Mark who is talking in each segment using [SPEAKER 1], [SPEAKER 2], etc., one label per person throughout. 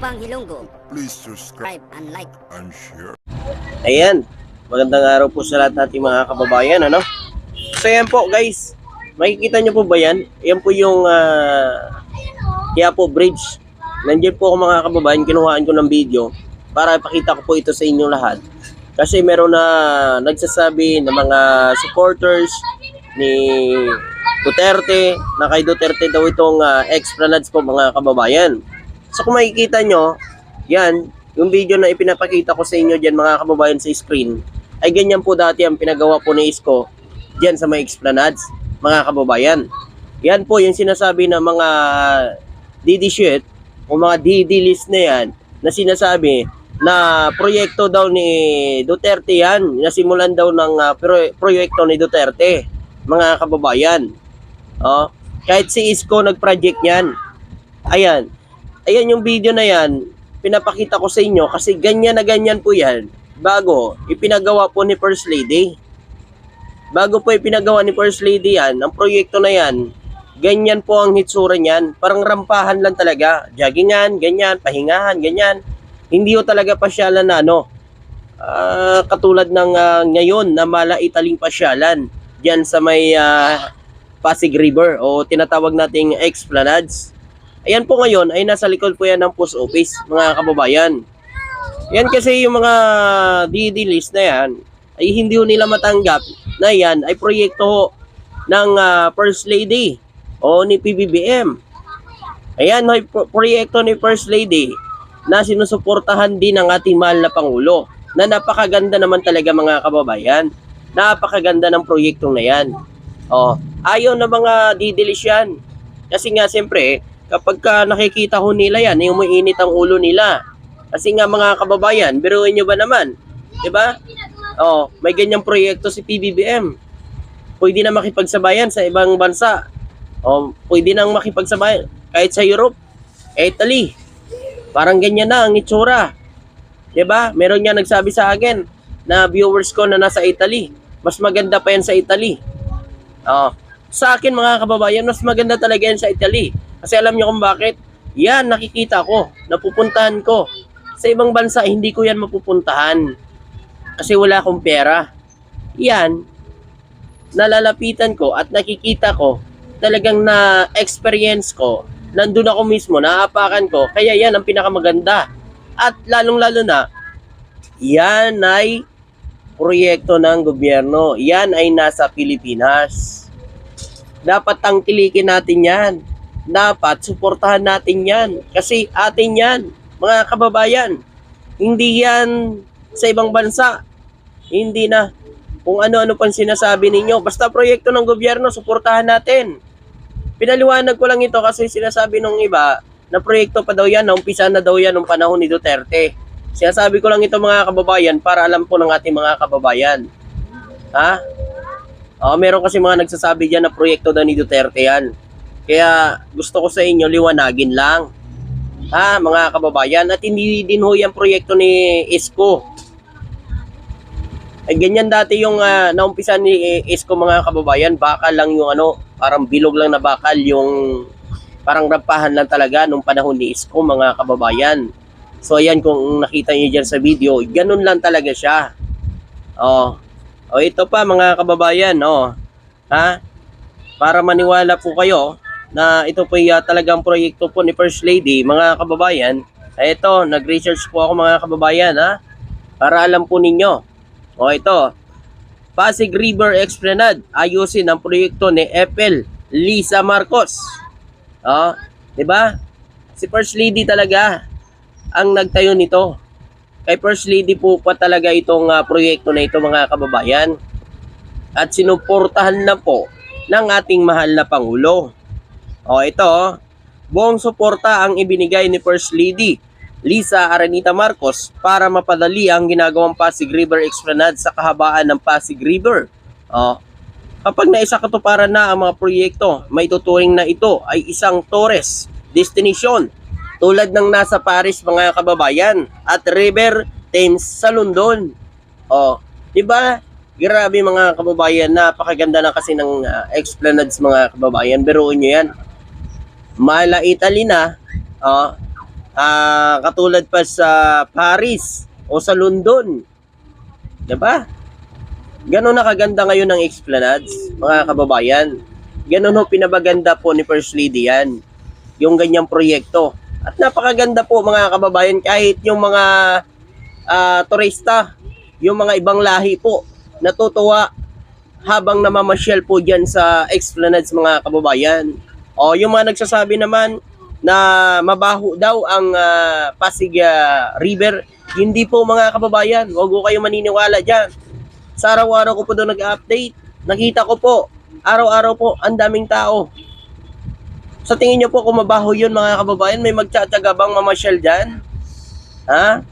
[SPEAKER 1] Bang Hilonggo.
[SPEAKER 2] Please subscribe
[SPEAKER 1] Subscribe and like.
[SPEAKER 2] and share.
[SPEAKER 3] Ayan, magandang araw po sa lahat nating mga kababayan, ano? So yan po guys, makikita nyo po ba yan? Yan po yung Quiapo Bridge. Nandiyan po ako mga kababayan, kinuhaan ko ng video para ipakita ko po ito sa inyo lahat. Kasi meron na nagsasabi ng mga supporters ni Duterte, na kay Duterte daw itong Esplanades po mga kababayan. So kung makikita nyo, yan, yung video na ipinapakita ko sa inyo dyan mga kababayan sa screen, ay ganyan po dati ang pinagawa po ni Isko dyan sa mga Esplanades, mga kababayan. Yan po yung sinasabi ng mga DD shit o mga DD list na yan na sinasabi na proyekto daw ni Duterte yan, nasimulan daw ng proyekto ni Duterte, mga kababayan. Kahit si Isko nag-project yan. Ayan. Ayan yung video na yan, pinapakita ko sa inyo kasi ganyan na ganyan po yan bago ipinagawa po ni First Lady. Bago po ipinagawa ni First Lady yan, ang proyekto na yan, ganyan po ang hitsura niyan. Parang rampahan lang talaga. Joggingan, ganyan, pahingahan, ganyan. Hindi po talaga pasyalan na katulad ng ngayon na malaitaling pasyalan dyan sa may Pasig River o tinatawag nating Esplanades. Ayan po ngayon ay nasa likod po yan ng post office, mga kababayan. Yan kasi yung mga DD list na yan ay hindi nila matanggap na yan ay proyekto ng First Lady o ni PBBM. Ayan ay proyekto ni First Lady na sinusuportahan din ng ating mahal na Pangulo na napakaganda naman talaga mga kababayan. Napakaganda ng proyektong na yan. Ayaw na mga DD list yan. Kasi nga siyempre, kapag nakikita ho nila yan, yung mainit ang ulo nila. Kasi nga mga kababayan, biruin nyo ba naman? Diba? May ganyang proyekto si PBBM. Pwede na makipagsabayan sa ibang bansa. Pwede nang makipagsabayan kahit sa Europe, Italy. Parang ganyan na ang itsura. Diba? Meron nga nagsabi sa akin na viewers ko na nasa Italy. Mas maganda pa yan sa Italy. Sa akin mga kababayan, mas maganda talaga yan sa Italy. Kasi alam nyo kung bakit? Yan, nakikita ko, napupuntahan ko. Sa ibang bansa, hindi ko yan mapupuntahan. Kasi wala akong pera. Yan, nalalapitan ko at nakikita ko, talagang na-experience ko, nandun ako mismo, naapakan ko, kaya yan ang pinakamaganda. At lalong-lalo na, yan ay proyekto ng gobyerno. Yan ay nasa Pilipinas. Dapat tangkilikin natin yan. Dapat suportahan natin yan. Kasi atin yan, mga kababayan. Hindi yan sa ibang bansa. Hindi na kung ano-ano pang sinasabi ninyo. Basta proyekto ng gobyerno, suportahan natin. Pinaliwanag ko lang ito kasi sinasabi nung iba na proyekto pa daw yan, naumpisa na daw yan nung panahon ni Duterte. Sinasabi ko lang ito mga kababayan para alam po ng ating mga kababayan. Meron kasi mga nagsasabi dyan na proyekto daw ni Duterte yan. Kaya gusto ko sa inyo liwanagin lang. Mga kababayan, at hindi din ho yung proyekto ni Isko. Ay ganyan dati yung naumpisa ni Isko mga kababayan, bakal lang yung parang bilog lang na bakal yung parang rampahan lang talaga nung panahon ni Isko mga kababayan. So ayan kung nakita niyo dyan sa video, ganun lang talaga siya. Ito pa mga kababayan, para maniwala po kayo na ito po talagang proyekto po ni First Lady, mga kababayan. Ito, nag-research po ako mga kababayan, para alam po ninyo. Ito, Pasig River Esplanade, ayusin ang proyekto ni FL Lisa Marcos. Diba? Si First Lady talaga ang nagtayo nito. Kay First Lady po pa talaga itong proyekto na ito mga kababayan. At sinuportahan na po ng ating mahal na Pangulo. Ito, buong suporta ang ibinigay ni First Lady Lisa Aranita Marcos para mapadali ang ginagawang Pasig River Esplanade sa kahabaan ng Pasig River. Kapag naisakatuparan na ang mga proyekto, may tuturing na ito ay isang tourist destination tulad ng nasa Paris mga kababayan at River Thames sa London. Diba? Grabe mga kababayan, napakaganda na kasi ng Esplanades mga kababayan. Biruin nyo yan. Mala Italy na, Katulad pa sa Paris o sa London. Diba? Ganun na kaganda ngayon ng Esplanades, mga kababayan. Ganun ho pinabaganda po ni First Lady yan, yung ganyang proyekto. At napakaganda po mga kababayan, kahit yung mga turista, yung mga ibang lahi po, natutuwa habang namamasyal po dyan sa Esplanades mga kababayan. O yung mga nagsasabi naman na mabaho daw ang Pasig River, hindi po mga kababayan, huwag ko kayo maniniwala dyan. Sa araw-araw ko po doon nag-update, nakita ko po, araw-araw po, ang daming tao. Sa tingin nyo po kung mabaho yun mga kababayan, may magtsatsaga bang mamasyal dyan? Ha?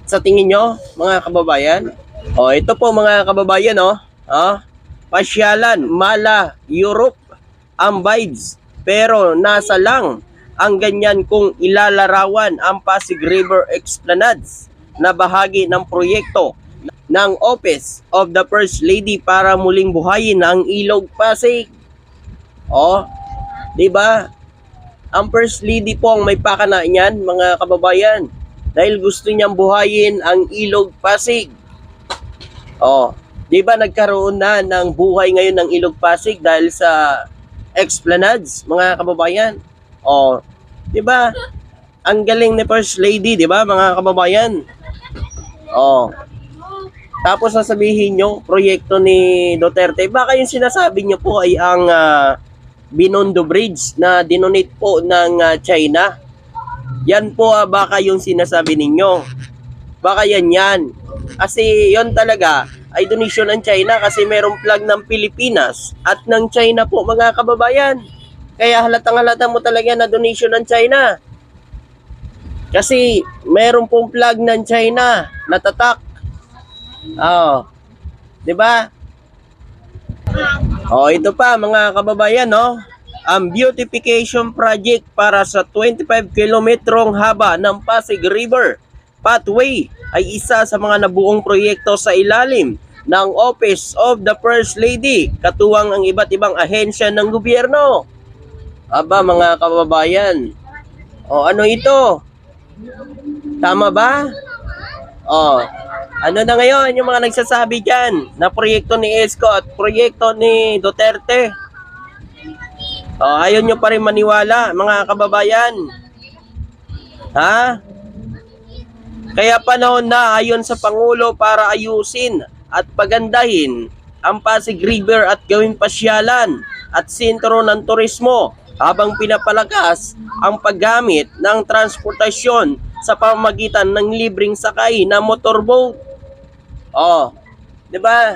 [SPEAKER 3] Sa tingin nyo mga kababayan? O ito po mga kababayan, pasyalan, Mala, Europe, ang vibes. Pero nasa lang ang ganyan kung ilalarawan ang Pasig River Esplanades na bahagi ng proyekto ng Office of the First Lady para muling buhayin ang Ilog Pasig. Di ba? Ang First Lady po ang may pakana niyan, mga kababayan, dahil gusto niyang buhayin ang Ilog Pasig. Di ba nagkaroon na ng buhay ngayon ng Ilog Pasig dahil sa Esplanades, mga kababayan? Di ba? Ang galing ni First Lady, di ba, mga kababayan? Tapos sasabihin nyo, proyekto ni Duterte, baka yung sinasabi nyo po ay ang Binondo Bridge na dinonate po ng China. Yan po baka yung sinasabi ninyo. Baka yan. Kasi yon talaga ay donation ng China kasi merong flag ng Pilipinas at ng China po mga kababayan. Kaya halatang-halata mo talaga na donation ng China. Kasi meron pong flag ng China na tatak. Di ba? Ito pa mga kababayan, ang beautification project para sa 25 kilometrong haba ng Pasig River Pathway ay isa sa mga nabuong proyekto sa ilalim ng Office of the First Lady, katuwang ang iba't ibang ahensya ng gobyerno. Mga kababayan, ano ito? Tama ba? Ano na ngayon yung mga nagsasabi dyan na proyekto ni Esco at proyekto ni Duterte? Ayaw nyo pa rin maniwala, mga kababayan. Kaya panahon na ayon sa Pangulo para ayusin at pagandahin ang Pasig River at gawing pasyalan at sentro ng turismo habang pinapalakas ang paggamit ng transportasyon sa pamamagitan ng libreng sakay na motorboat. Di ba?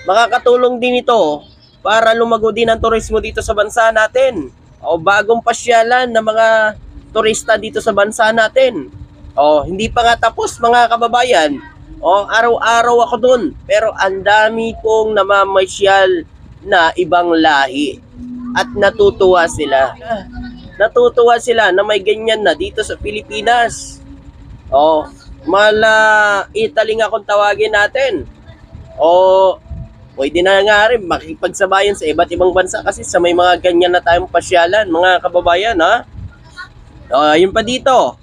[SPEAKER 3] Makakatulong din ito para lumago din ang turismo dito sa bansa natin. Bagong pasyalan ng mga turista dito sa bansa natin. Hindi pa nga tapos mga kababayan. Araw-araw ako dun. Pero ang dami kong namamasyal na ibang lahi. At natutuwa sila. Natutuwa sila na may ganyan na dito sa Pilipinas. Mala Italy nga kung tawagin natin. Pwede na nga rin makipagsabayan sa iba't ibang bansa kasi sa may mga ganyan na tayong pasyalan, mga kababayan, yun pa dito.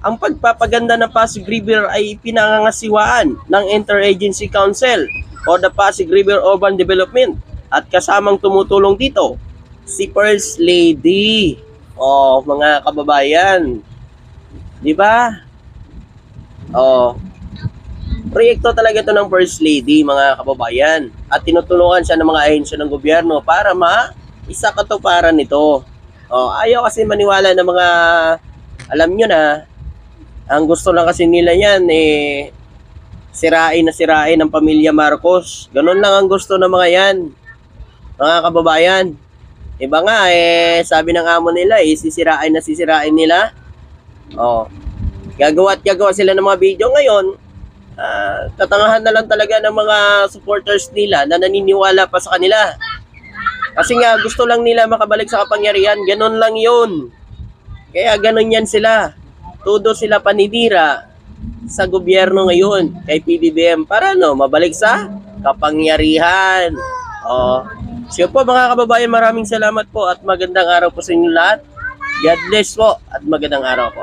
[SPEAKER 3] Ang pagpapaganda ng Pasig River ay pinangangasiwaan ng Interagency Council o the Pasig River Urban Development at kasamang tumutulong dito si First Lady. Mga kababayan, di ba? Proyekto talaga ito ng First Lady, mga kababayan, at tinutulungan siya ng mga ahensya ng gobyerno para maisakatuparan nito. Ayaw kasi maniwala ng mga, alam nyo na, ang gusto lang kasi nila yan sirain ang pamilya Marcos. Ganun lang ang gusto ng mga yan, mga kababayan. Iba nga sabi ng amo nila sisirain nila. Gagawa sila ng mga video ngayon. Tatangahan na lang talaga ng mga supporters nila na naniniwala pa sa kanila. Kasi nga gusto lang nila makabalik sa kapangyarihan. Ganon lang yun. Kaya ganon yan sila. Todo sila panidira sa gobyerno ngayon kay PBBM para mabalik sa kapangyarihan. So po mga kababayan, maraming salamat po at magandang araw po sa inyo lahat. God bless po at magandang araw po.